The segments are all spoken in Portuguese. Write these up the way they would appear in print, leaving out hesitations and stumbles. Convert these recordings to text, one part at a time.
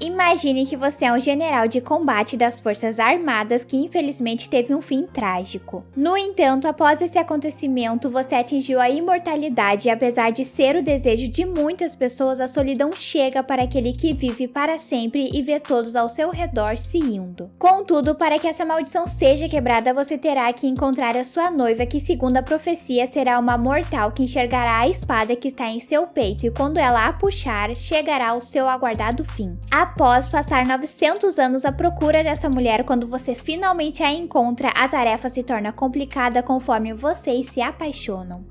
Imagine que você é um general de combate das Forças Armadas que infelizmente teve um fim trágico. No entanto, após esse acontecimento, você atingiu a imortalidade e apesar de ser o desejo de muitas pessoas, a solidão chega para aquele que vive para sempre e vê todos ao seu redor se indo. Contudo, para que essa maldição seja quebrada, você terá que encontrar a sua noiva, que segundo a profecia será uma mortal que enxergará a espada que está em seu peito e quando ela a puxar, chegará ao seu aguardado fim. Após passar 900 anos à procura dessa mulher, quando você finalmente a encontra, a tarefa se torna complicada conforme vocês se apaixonam.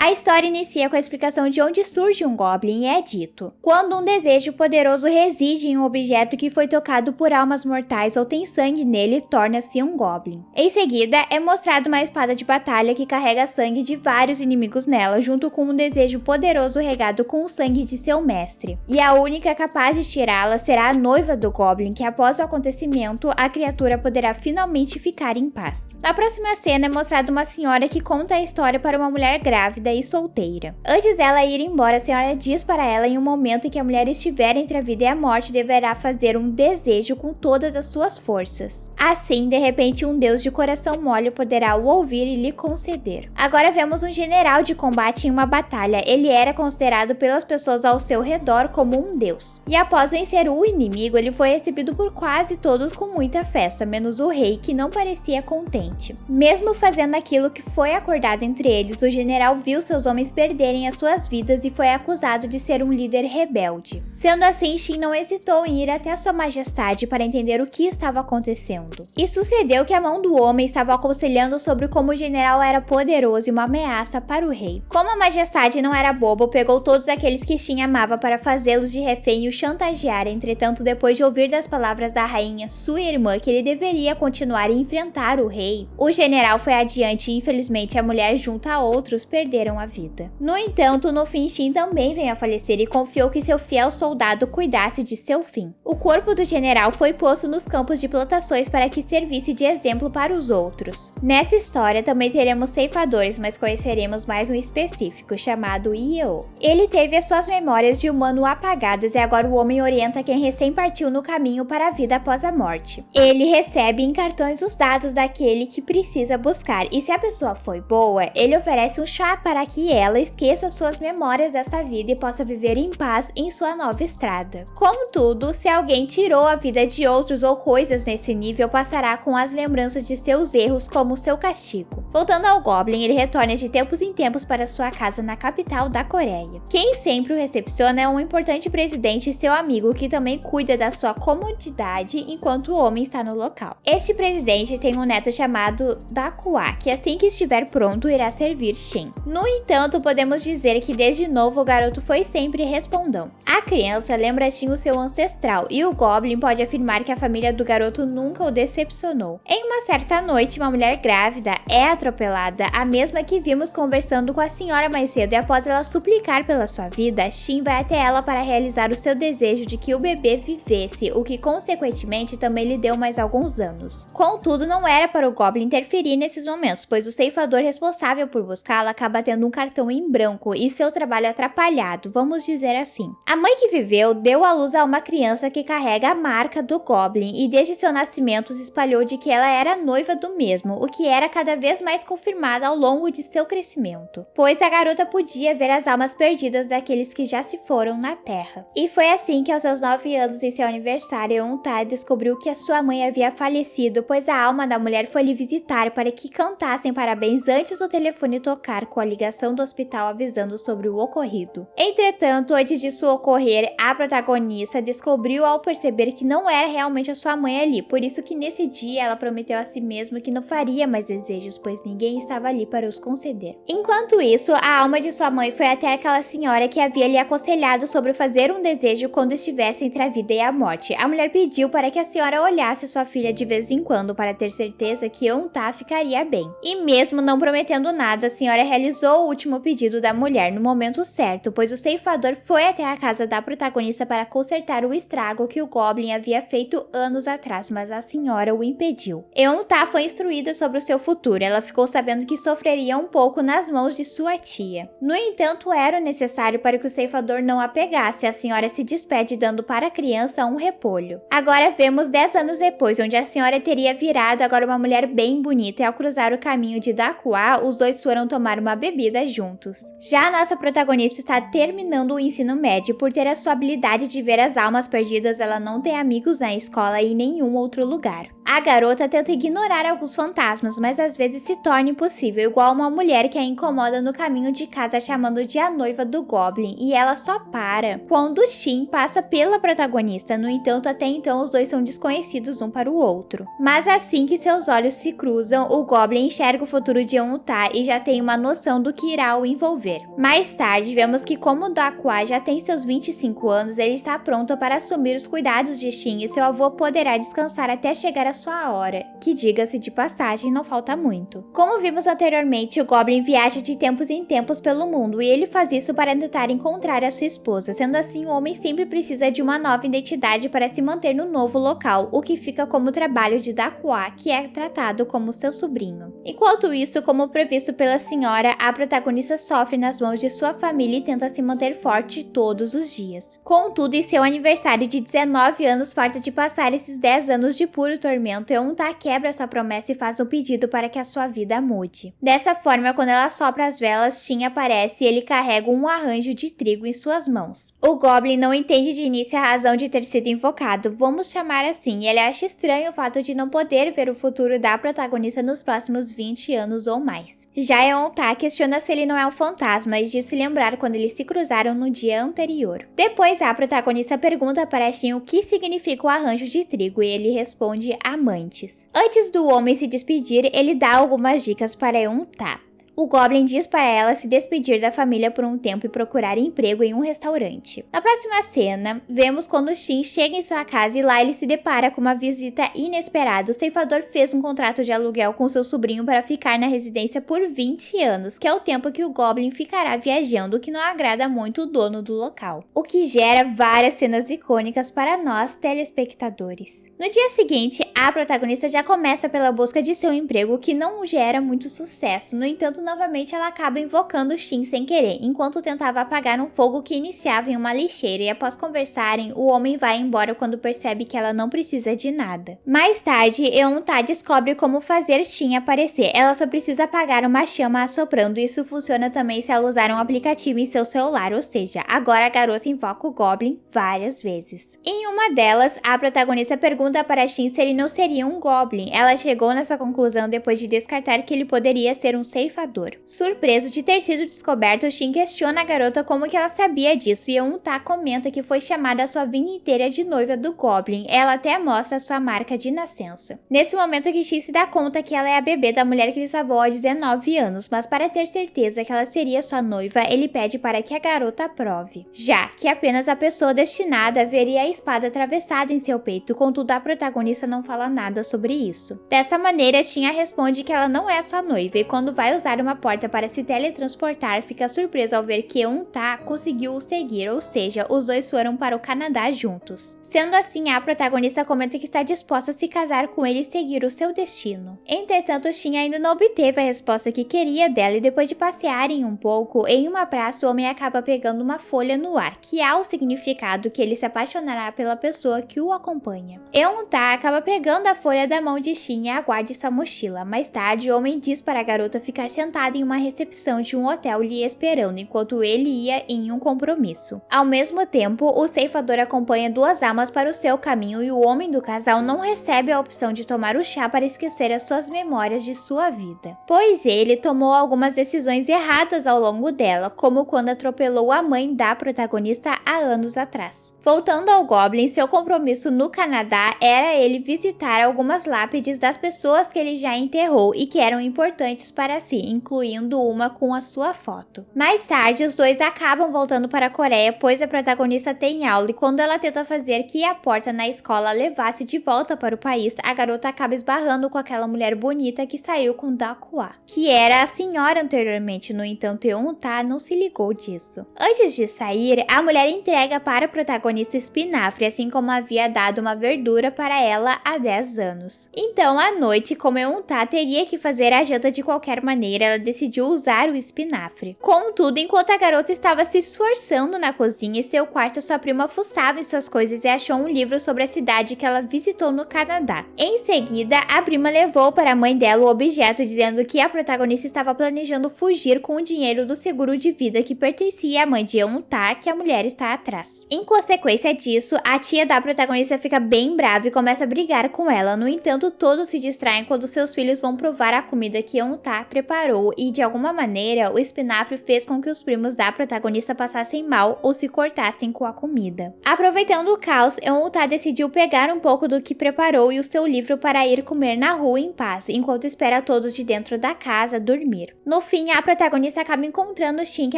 A história inicia com a explicação de onde surge um Goblin e é dito: quando um desejo poderoso reside em um objeto que foi tocado por almas mortais ou tem sangue nele, torna-se um Goblin. Em seguida, é mostrado uma espada de batalha que carrega sangue de vários inimigos nela, junto com um desejo poderoso regado com o sangue de seu mestre. E a única capaz de tirá-la será a noiva do Goblin, que após o acontecimento, a criatura poderá finalmente ficar em paz. Na próxima cena é mostrada uma senhora que conta a história para uma mulher grávida e solteira. Antes dela ir embora, a senhora diz para ela em um momento em que a mulher estiver entre a vida e a morte, deverá fazer um desejo com todas as suas forças. Assim, de repente, um deus de coração mole poderá o ouvir e lhe conceder. Agora vemos um general de combate em uma batalha. Ele era considerado pelas pessoas ao seu redor como um deus. E após vencer o inimigo, ele foi recebido por quase todos com muita festa, menos o rei, que não parecia contente. Mesmo fazendo aquilo que foi acordado entre eles, o general viu seus homens perderem as suas vidas e foi acusado de ser um líder rebelde. Sendo assim, Shin não hesitou em ir até sua majestade para entender o que estava acontecendo. E sucedeu que a mão do homem estava aconselhando sobre como o general era poderoso e uma ameaça para o rei. Como a majestade não era bobo, pegou todos aqueles que Shin amava para fazê-los de refém e o chantagear. Entretanto, depois de ouvir das palavras da rainha, sua irmã, que ele deveria continuar e enfrentar o rei, o general foi adiante e infelizmente a mulher junto a outros perderam a vida. No entanto, no fim, Shin também veio a falecer e confiou que seu fiel soldado cuidasse de seu fim. O corpo do general foi posto nos campos de plantações para que servisse de exemplo para os outros. Nessa história também teremos ceifadores, mas conheceremos mais um específico, chamado Ieo. Ele teve as suas memórias de humano apagadas e agora o homem orienta quem recém partiu no caminho para a vida após a morte. Ele recebe em cartões os dados daquele que precisa buscar e se a pessoa foi boa, ele oferece um chá para que ela esqueça suas memórias dessa vida e possa viver em paz em sua nova estrada. Contudo, se alguém tirou a vida de outros ou coisas nesse nível, passará com as lembranças de seus erros como seu castigo. Voltando ao Goblin, ele retorna de tempos em tempos para sua casa na capital da Coreia. Quem sempre o recepciona é um importante presidente e seu amigo que também cuida da sua comodidade enquanto o homem está no local. Este presidente tem um neto chamado Dakua, que assim que estiver pronto irá servir Shin. No entanto, podemos dizer que desde novo o garoto foi sempre respondão. A criança lembra Shin o seu ancestral e o Goblin pode afirmar que a família do garoto nunca o decepcionou. Em uma certa noite, uma mulher grávida é atropelada, a mesma que vimos conversando com a senhora mais cedo, e após ela suplicar pela sua vida, Shin vai até ela para realizar o seu desejo de que o bebê vivesse, o que consequentemente também lhe deu mais alguns anos. Contudo, não era para o Goblin interferir nesses momentos, pois o ceifador responsável por buscá-la acaba tendo um cartão em branco e seu trabalho atrapalhado, vamos dizer assim. A mãe que viveu deu à luz a uma criança que carrega a marca do Goblin e desde seu nascimento se espalhou de que ela era noiva do mesmo, o que era cada vez mais confirmado ao longo de seu crescimento, pois a garota podia ver as almas perdidas daqueles que já se foram na Terra. E foi assim que aos seus 9 anos em seu aniversário, Euntai descobriu que a sua mãe havia falecido, pois a alma da mulher foi lhe visitar para que cantassem parabéns antes do telefone tocar com a ligação do hospital avisando sobre o ocorrido. Entretanto, antes disso ocorrer, a protagonista descobriu ao perceber que não era realmente a sua mãe ali, por isso que nesse dia ela prometeu a si mesma que não faria mais desejos, pois ninguém estava ali para os conceder. Enquanto isso, a alma de sua mãe foi até aquela senhora que havia lhe aconselhado sobre fazer um desejo quando estivesse entre a vida e a morte. A mulher pediu para que a senhora olhasse sua filha de vez em quando para ter certeza que Eunta ficaria bem. E mesmo não prometendo nada, a senhora realizou realizou o último pedido da mulher no momento certo, pois o ceifador foi até a casa da protagonista para consertar o estrago que o Goblin havia feito anos atrás, mas a senhora o impediu. Eun-Ta foi instruída sobre o seu futuro. Ela ficou sabendo que sofreria um pouco nas mãos de sua tia. No entanto, era necessário para que o ceifador não a pegasse. A senhora se despede dando para a criança um repolho. Agora vemos 10 anos depois, onde a senhora teria virado agora uma mulher bem bonita, e ao cruzar o caminho de Dakuá, os dois foram tomar uma bebida juntos. Já a nossa protagonista está terminando o ensino médio. Por ter a sua habilidade de ver as almas perdidas, ela não tem amigos na escola e em nenhum outro lugar. A garota tenta ignorar alguns fantasmas, mas às vezes se torna impossível, igual uma mulher que a incomoda no caminho de casa chamando de a noiva do Goblin, e ela só para quando Shin passa pela protagonista. No entanto, até então os dois são desconhecidos um para o outro. Mas assim que seus olhos se cruzam, o Goblin enxerga o futuro de Eun-Ta e já tem uma noção do que irá o envolver. Mais tarde, vemos que como Dakuá já tem seus 25 anos, ele está pronto para assumir os cuidados de Shin e seu avô poderá descansar até chegar a sua hora, que diga-se de passagem, não falta muito. Como vimos anteriormente, o Goblin viaja de tempos em tempos pelo mundo e ele faz isso para tentar encontrar a sua esposa. Sendo assim, o homem sempre precisa de uma nova identidade para se manter no novo local, o que fica como trabalho de Dakuá, que é tratado como seu sobrinho. Enquanto isso, como previsto pela senhora, a protagonista sofre nas mãos de sua família e tenta se manter forte todos os dias. Contudo, em seu aniversário de 19 anos, farta de passar esses 10 anos de puro tormento, Eun-Ta quebra sua promessa e faz um pedido para que a sua vida mude. Dessa forma, quando ela sopra as velas, Shin aparece e ele carrega um arranjo de trigo em suas mãos. O Goblin não entende de início a razão de ter sido invocado, vamos chamar assim, e ele acha estranho o fato de não poder ver o futuro da protagonista nos próximos 20 anos ou mais. Já Eun-Ta questiona se ele não é um fantasma e diz se lembrar quando eles se cruzaram no dia anterior. Depois, a protagonista pergunta para Shin o que significa o arranjo de trigo e ele responde amantes. Antes do homem se despedir, ele dá algumas dicas para Eun-Ta. O Goblin diz para ela se despedir da família por um tempo e procurar emprego em um restaurante. Na próxima cena, vemos quando Shin chega em sua casa e lá ele se depara com uma visita inesperada. O ceifador fez um contrato de aluguel com seu sobrinho para ficar na residência por 20 anos, que é o tempo que o Goblin ficará viajando, o que não agrada muito o dono do local. O que gera várias cenas icônicas para nós, telespectadores. No dia seguinte, a protagonista já começa pela busca de seu emprego, que não gera muito sucesso. No entanto, novamente ela acaba invocando Shin sem querer, enquanto tentava apagar um fogo que iniciava em uma lixeira, e após conversarem, o homem vai embora quando percebe que ela não precisa de nada. Mais tarde, Eun-Ta descobre como fazer Shin aparecer. Ela só precisa apagar uma chama assoprando, e isso funciona também se ela usar um aplicativo em seu celular, ou seja, agora a garota invoca o Goblin várias vezes. Em uma delas, a protagonista pergunta para Shin se ele não seria um Goblin. Ela chegou nessa conclusão depois de descartar que ele poderia ser um ceifador. Surpreso de ter sido descoberto, Shin questiona a garota como que ela sabia disso e Eun-Ta comenta que foi chamada a sua vida inteira de noiva do Goblin. Ela até mostra sua marca de nascença. Nesse momento que Shin se dá conta que ela é a bebê da mulher que ele salvou há 19 anos, mas para ter certeza que ela seria sua noiva, ele pede para que a garota prove, já que apenas a pessoa destinada veria a espada atravessada em seu peito. Contudo, a protagonista não fala nada sobre isso. Dessa maneira, Shin responde que ela não é sua noiva e quando vai usar uma porta para se teletransportar, fica surpresa ao ver que Eun-Ta conseguiu o seguir, ou seja, os dois foram para o Canadá juntos. Sendo assim, a protagonista comenta que está disposta a se casar com ele e seguir o seu destino. Entretanto, Shin ainda não obteve a resposta que queria dela e depois de passearem um pouco, em uma praça o homem acaba pegando uma folha no ar, que há o significado que ele se apaixonará pela pessoa que o acompanha. Eun-Ta acaba pegando a folha da mão de Shin e aguarda em sua mochila. Mais tarde, o homem diz para a garota ficar sentada em uma recepção de um hotel lhe esperando, enquanto ele ia em um compromisso. Ao mesmo tempo, o ceifador acompanha duas almas para o seu caminho e o homem do casal não recebe a opção de tomar o chá para esquecer as suas memórias de sua vida, pois ele tomou algumas decisões erradas ao longo dela, como quando atropelou a mãe da protagonista há anos atrás. Voltando ao Goblin, Goblin, seu compromisso no Canadá era ele visitar algumas lápides das pessoas que ele já enterrou e que eram importantes para si, incluindo uma com a sua foto. Mais tarde, os dois acabam voltando para a Coreia, pois a protagonista tem aula e quando ela tenta fazer que a porta na escola levasse de volta para o país, a garota acaba esbarrando com aquela mulher bonita que saiu com Dakwa, que era a senhora anteriormente. No entanto, Eun-ta não se ligou disso. Antes de sair, a mulher entrega para a protagonista espinafre, assim como havia dado uma verdura para ela há 10 anos. Então, à noite, como Eun-ta teria que fazer a janta de qualquer maneira, ela decidiu usar o espinafre. Contudo, enquanto a garota estava se esforçando na cozinha em seu quarto, sua prima fuçava em suas coisas e achou um livro sobre a cidade que ela visitou no Canadá. Em seguida, a prima levou para a mãe dela o objeto, dizendo que a protagonista estava planejando fugir com o dinheiro do seguro de vida que pertencia à mãe de Eun-ta, que a mulher está atrás. Em consequência disso, a tia da protagonista fica bem brava e começa a brigar com ela. No entanto, todos se distraem quando seus filhos vão provar a comida que Eun-ta preparou e, de alguma maneira, o espinafre fez com que os primos da protagonista passassem mal ou se cortassem com a comida. Aproveitando o caos, Eun-ta decidiu pegar um pouco do que preparou e o seu livro para ir comer na rua em paz, enquanto espera todos de dentro da casa dormir. No fim, a protagonista acaba encontrando Shin, que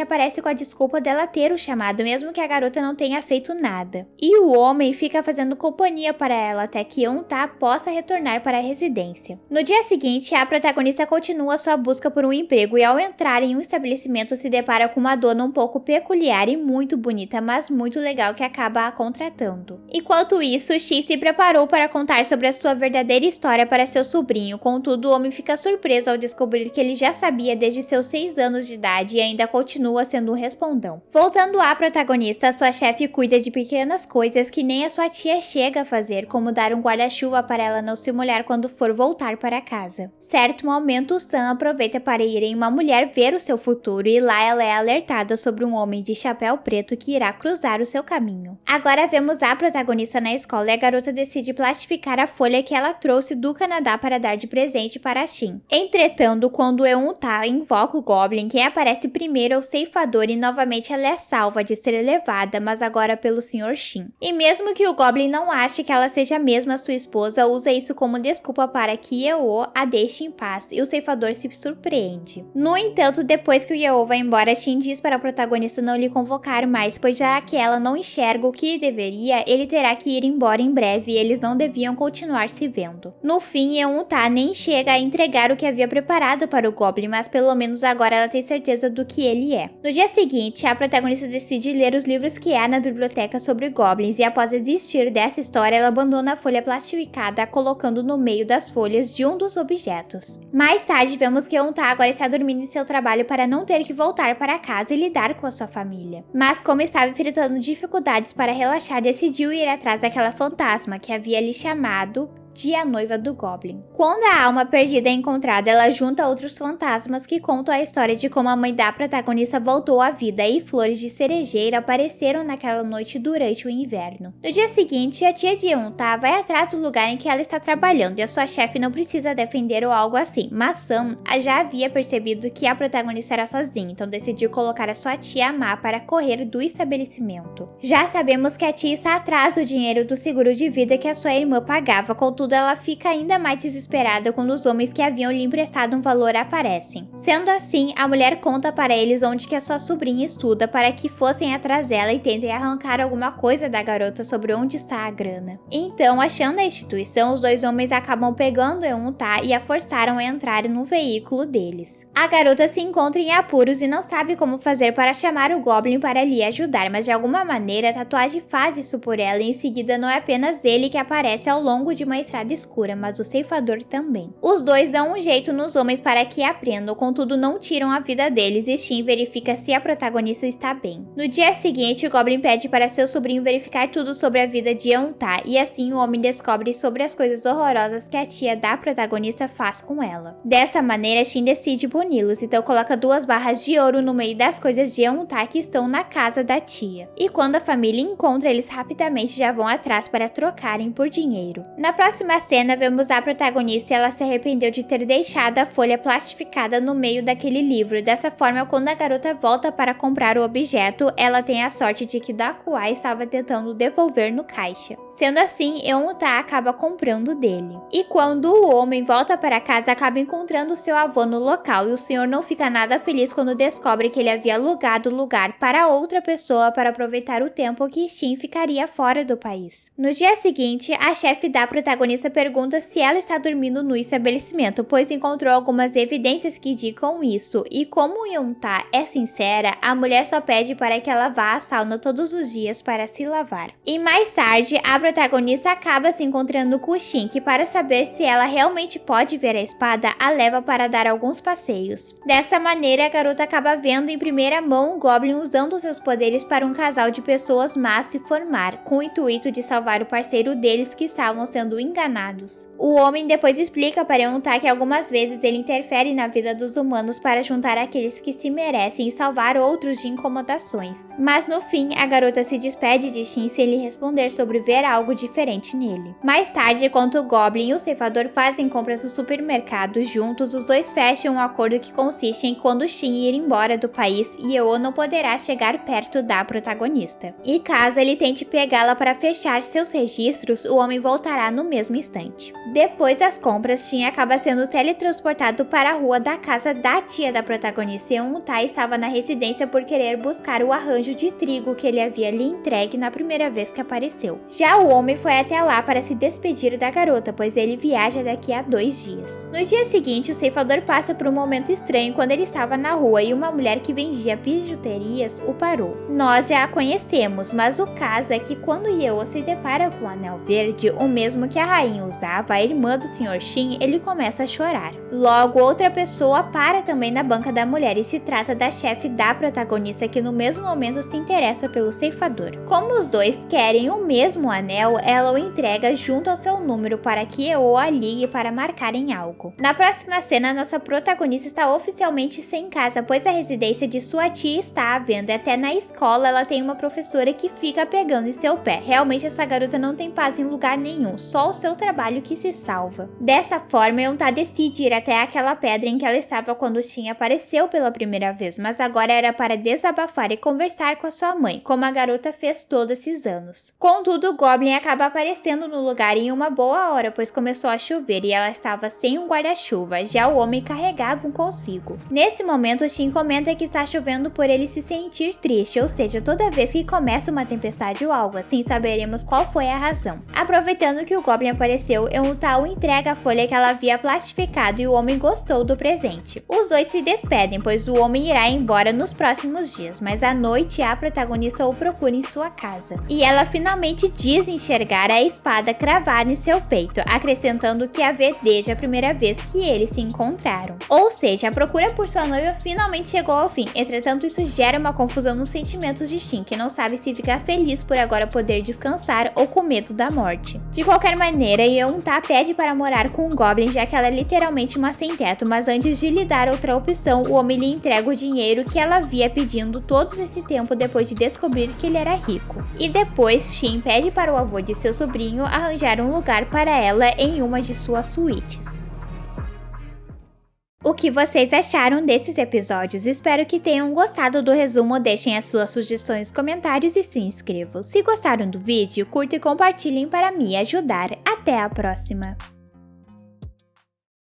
aparece com a desculpa dela ter o chamado, mesmo que a garota não tenha feito nada. E o homem fica fazendo companhia para ela até que Eun-ta possa retornar para a residência. No dia seguinte, a protagonista continua sua busca por um emprego e ao entrar em um estabelecimento se depara com uma dona um pouco peculiar e muito bonita, mas muito legal, que acaba a contratando. Enquanto isso, Shin se preparou para contar sobre a sua verdadeira história para seu sobrinho, contudo o homem fica surpreso ao descobrir que ele já sabia desde seus 6 anos de idade e ainda continua sendo um respondão. Voltando à protagonista, sua chefe cuida de pequenas coisas que nem a sua tia chega a fazer, como dar um guarda-chuva para ela não se molhar quando for voltar para casa. Certo momento, Sam aproveita para ir em uma mulher ver o seu futuro e lá ela é alertada sobre um homem de chapéu preto que irá cruzar o seu caminho. Agora vemos a protagonista na escola e a garota decide plastificar a folha que ela trouxe do Canadá para dar de presente para Shin. Entretanto, quando Eun-ta invoca o Goblin, quem aparece primeiro é o ceifador e novamente ela é salva de ser levada, mas agora pelo Sr. Shin. E mesmo que o Goblin não ache que ela seja mesmo a sua esposa, usa isso como desculpa para que Yeon a deixe em paz e o ceifador se surpreende. No entanto, depois que o Yeon vai embora, Shin diz para a protagonista não lhe convocar mais, pois já que ela não enxerga o que deveria, ele terá que ir embora em breve e eles não deviam continuar se vendo. No fim, Eun-ta nem chega a entregar o que havia preparado para o Goblin, mas pelo menos agora ela tem certeza do que ele é. No dia seguinte, a protagonista decide ler os livros que há na biblioteca sobre goblins e após desistir dessa história, ela abandona a folha plastificada, colocando no meio das folhas de um dos objetos. Mais tarde, vemos que Eun-ta agora está dormindo em seu trabalho para não ter que voltar para casa e lidar com a sua família. Mas como estava enfrentando dificuldades para relaxar, decidiu ir atrás daquela fantasma que havia lhe chamado de a noiva do Goblin. Quando a alma perdida é encontrada, ela junta outros fantasmas que contam a história de como a mãe da protagonista voltou à vida e flores de cerejeira apareceram naquela noite durante o inverno. No dia seguinte, a tia de Eun-ta vai atrás do lugar em que ela está trabalhando e a sua chefe não precisa defender ou algo assim, mas Sam já havia percebido que a protagonista era sozinha, então decidiu colocar a sua tia má para correr do estabelecimento. Já sabemos que a tia está atrás do dinheiro do seguro de vida que a sua irmã pagava, contudo ela fica ainda mais desesperada quando os homens que haviam lhe emprestado um valor aparecem. Sendo assim, a mulher conta para eles onde que a sua sobrinha estuda para que fossem atrás dela e tentem arrancar alguma coisa da garota sobre onde está a grana. Então, achando a instituição, os dois homens acabam pegando Eun-ta e a forçaram a entrar no veículo deles. A garota se encontra em apuros e não sabe como fazer para chamar o Goblin para lhe ajudar, mas de alguma maneira a tatuagem faz isso por ela e em seguida não é apenas ele que aparece ao longo de uma estrada escura, mas o ceifador também. Os dois dão um jeito nos homens para que aprendam, contudo não tiram a vida deles e Shin verifica se a protagonista está bem. No dia seguinte, o Goblin pede para seu sobrinho verificar tudo sobre a vida de Eun-ta e assim o homem descobre sobre as coisas horrorosas que a tia da protagonista faz com ela. Dessa maneira, Shin decide puni-los, então coloca 2 barras de ouro no meio das coisas de Eun-ta que estão na casa da tia. E quando a família encontra, eles rapidamente já vão atrás para trocarem por dinheiro. Na próxima próxima cena, vemos a protagonista e ela se arrependeu de ter deixado a folha plastificada no meio daquele livro. Dessa forma, quando a garota volta para comprar o objeto, ela tem a sorte de que Dakuai estava tentando devolver no caixa. Sendo assim, Eun-ta acaba comprando dele. E quando o homem volta para casa, acaba encontrando seu avô no local e o senhor não fica nada feliz quando descobre que ele havia alugado o lugar para outra pessoa para aproveitar o tempo que Shin ficaria fora do país. No dia seguinte, a chefe da protagonista pergunta se ela está dormindo no estabelecimento, pois encontrou algumas evidências que indicam isso, e como Eun-ta é sincera, a mulher só pede para que ela vá à sauna todos os dias para se lavar. E mais tarde, a protagonista acaba se encontrando com Shin, que para saber se ela realmente pode ver a espada, a leva para dar alguns passeios. Dessa maneira, a garota acaba vendo em primeira mão o Goblin usando seus poderes para um casal de pessoas más se formar, com o intuito de salvar o parceiro deles que estavam sendo enganados. O homem depois explica para Eun-ta que algumas vezes ele interfere na vida dos humanos para juntar aqueles que se merecem e salvar outros de incomodações. Mas no fim, a garota se despede de Shin se ele responder sobre ver algo diferente nele. Mais tarde, enquanto o Goblin e o ceifador fazem compras no supermercado juntos, os dois fecham um acordo que consiste em quando Shin ir embora do país, Yeon não poderá chegar perto da protagonista. E caso ele tente pegá-la para fechar seus registros, o homem voltará no mesmo instante. Depois das compras, Shin acaba sendo teletransportado para a rua da casa da tia da protagonista. Eun-ta estava na residência por querer buscar o arranjo de trigo que ele havia lhe entregue na primeira vez que apareceu. Já o homem foi até lá para se despedir da garota, pois ele viaja daqui a 2 dias. No dia seguinte, o ceifador passa por um momento estranho quando ele estava na rua e uma mulher que vendia bijuterias o parou. Nós já a conhecemos, mas o caso é que quando Yeon se depara com o anel verde, o mesmo que a rainha usava, a irmã do Sr. Shin, ele começa a chorar. Logo, outra pessoa para também na banca da mulher e se trata da chefe da protagonista, que no mesmo momento se interessa pelo ceifador. Como os dois querem o mesmo anel, ela o entrega junto ao seu número para que Yeon a ligue para marcarem algo. Na próxima cena, nossa protagonista está oficialmente sem casa, pois a residência de sua tia está à venda e até na escola ela tem uma professora que fica pegando em seu pé. Realmente essa garota não tem paz em lugar nenhum, só o seu trabalho que se salva. Dessa forma, Eun-ta decide ir até aquela pedra em que ela estava quando Shin apareceu pela primeira vez, mas agora era para desabafar e conversar com a sua mãe, como a garota fez todos esses anos. Contudo, o Goblin acaba aparecendo no lugar em uma boa hora, pois começou a chover e ela estava sem um guarda-chuva, já o homem carregava um consigo. Nesse momento, Shin comenta que está chovendo por ele se sentir triste, ou seja, toda vez que começa uma tempestade ou algo assim, saberemos qual foi a razão. Aproveitando que o Goblin apareceu, Eun-ta entrega a folha que ela havia plastificado e o homem gostou do presente. Os dois se despedem, pois o homem irá embora nos próximos dias, mas à noite a protagonista o procura em sua casa. E ela finalmente diz enxergar a espada cravada em seu peito, acrescentando que a vê desde a primeira vez que eles se encontraram. Ou seja, a procura por sua noiva finalmente chegou ao fim. Entretanto, isso gera uma confusão nos sentimentos de Shin, que não sabe se ficar feliz por agora poder descansar ou com medo da morte. De qualquer maneira, Eun-ta pede para morar com o Goblin, já que ela é literalmente uma sem-teto, mas antes de lhe dar outra opção, o homem lhe entrega o dinheiro que ela havia pedindo todo esse tempo depois de descobrir que ele era rico. E depois, Shin pede para o avô de seu sobrinho arranjar um lugar para ela em uma de suas suítes. O que vocês acharam desses episódios? Espero que tenham gostado do resumo, deixem as suas sugestões, comentários e se inscrevam. Se gostaram do vídeo, curta e compartilhem para me ajudar. Até a próxima!